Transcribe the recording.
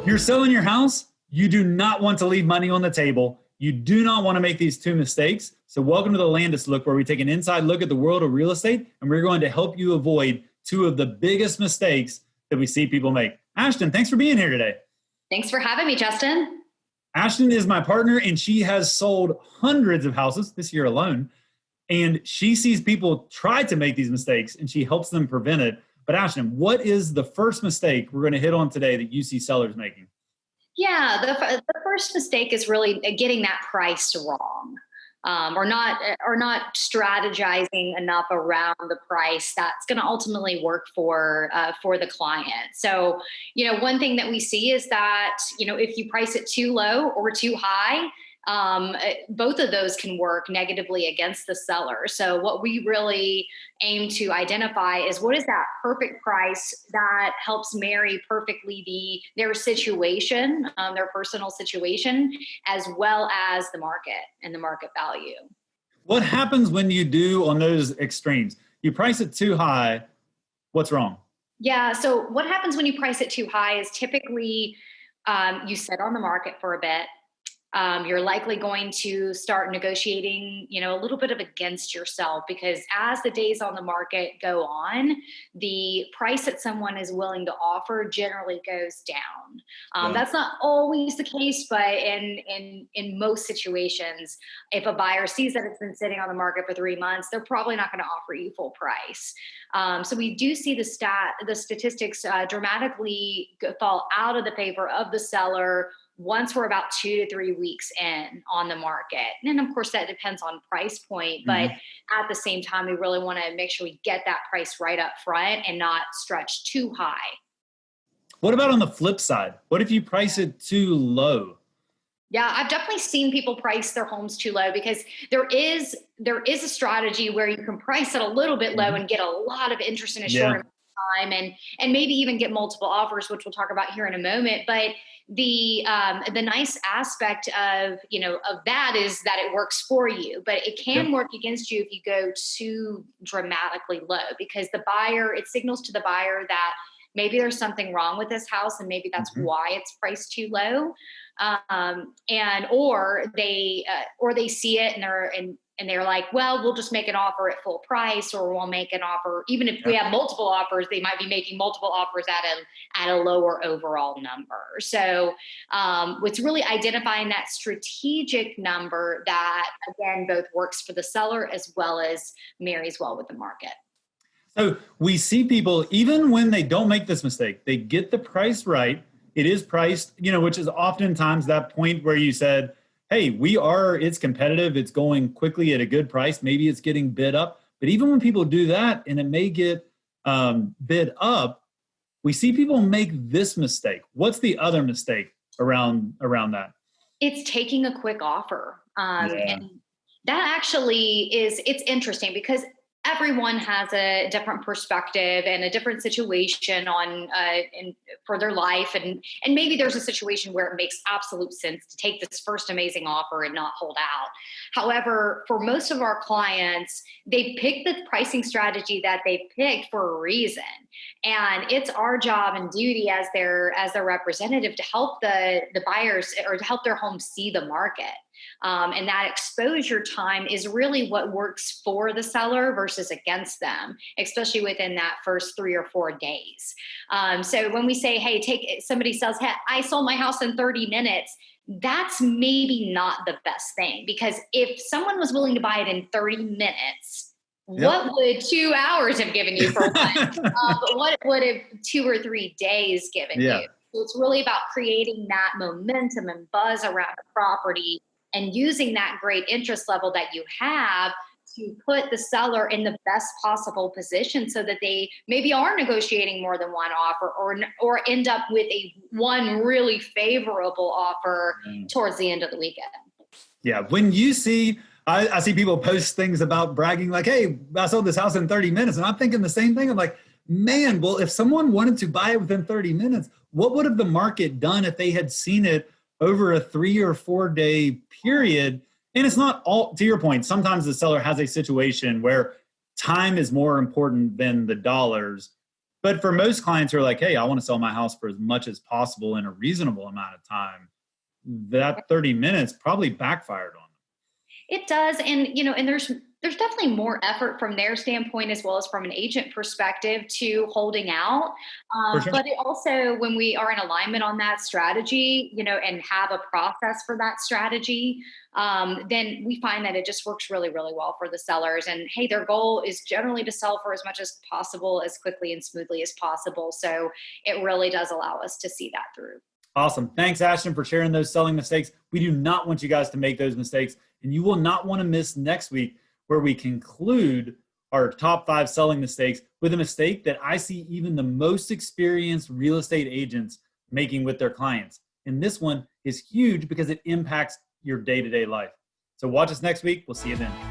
You're selling your house. You do not want to leave money on the table. You do not want to make these two mistakes. So welcome to the Landis Look, where we take an inside look at the world of real estate, and we're going to help you avoid two of the biggest mistakes that we see people make. Ashton, thanks for being here today. Thanks for having me, Justin. Ashton is my partner, and she has sold hundreds of houses this year alone. And she sees people try to make these mistakes, and she helps them prevent it. But Ashton, what is the first mistake we're going to hit on today that you see sellers making? Yeah, the first mistake is really getting that price wrong, or not strategizing enough around the price that's going to ultimately work for the client. So, one thing that we see is that if you price it too low or too high, both of those can work negatively against the seller. So what we really aim to identify is what is that perfect price that helps marry perfectly their situation, their personal situation, as well as the market and the market value. What happens when you do on those extremes? You price it too high. What's wrong? Yeah. So what happens when you price it too high is typically you sit on the market for a bit. You're likely going to start negotiating, a little bit of against yourself, because as the days on the market go on, the price that someone is willing to offer generally goes down. That's not always the case, but in most situations, if a buyer sees that it's been sitting on the market for 3 months, they're probably not going to offer you full price. So we do see the statistics dramatically fall out of the favor of the seller once we're about 2 to 3 weeks in on the market. And of course, that depends on price point, but at the same time, we really want to make sure we get that price right up front and not stretch too high. What about on the flip side? What if you price it too low? Yeah, I've definitely seen people price their homes too low, because there is a strategy where you can price it a little bit low and get a lot of interest in a short amount of time, and maybe even get multiple offers, which we'll talk about here in a moment. But the nice aspect of that is that it works for you, but it can work against you if you go too dramatically low, because it signals to the buyer that maybe there's something wrong with this house, and maybe that's why it's priced too low. Or they see it and they're like, well, we'll just make an offer at full price, or we'll make an offer. Even if we have multiple offers, they might be making multiple offers at a lower overall number. So it's really identifying that strategic number that, again, both works for the seller as well as marries well with the market. So we see people, even when they don't make this mistake, they get the price right. It is priced, which is oftentimes that point where you said, hey, it's competitive. It's going quickly at a good price. Maybe it's getting bid up. But even when people do that and it may get bid up, we see people make this mistake. What's the other mistake around that? It's taking a quick offer. And that actually it's interesting, because everyone has a different perspective and a different situation for their life. And maybe there's a situation where it makes absolute sense to take this first amazing offer and not hold out. However, for most of our clients, they pick the pricing strategy that they picked for a reason. And it's our job and duty as their representative to help the buyers, or to help their home see the market. And that exposure time is really what works for the seller versus against them, especially within that first 3 or 4 days. So when we say, hey, somebody says, hey, I sold my house in 30 minutes, that's maybe not the best thing, because if someone was willing to buy it in 30 minutes, what would 2 hours have given you for one? But what would have 2 or 3 days given you? So it's really about creating that momentum and buzz around the property, and using that great interest level that you have to put the seller in the best possible position, so that they maybe are negotiating more than one offer, or end up with one really favorable offer towards the end of the weekend. Yeah. When you see, I see people post things about bragging like, hey, I sold this house in 30 minutes. And I'm thinking the same thing. I'm like, man, well, if someone wanted to buy it within 30 minutes, what would have the market done if they had seen it over a 3 or 4 day period? And it's not all, to your point, sometimes the seller has a situation where time is more important than the dollars. But for most clients who are like, hey, I want to sell my house for as much as possible in a reasonable amount of time, that 30 minutes probably backfired on them. It does. And, and there's definitely more effort from their standpoint as well as from an agent perspective to holding out. For sure. But it also, when we are in alignment on that strategy, and have a process for that strategy, then we find that it just works really, really well for the sellers. And hey, their goal is generally to sell for as much as possible, as quickly and smoothly as possible. So it really does allow us to see that through. Awesome. Thanks, Ashton, for sharing those selling mistakes. We do not want you guys to make those mistakes, and you will not want to miss next week where we conclude our top 5 selling mistakes with a mistake that I see even the most experienced real estate agents making with their clients. And this one is huge because it impacts your day-to-day life. So watch us next week. We'll see you then.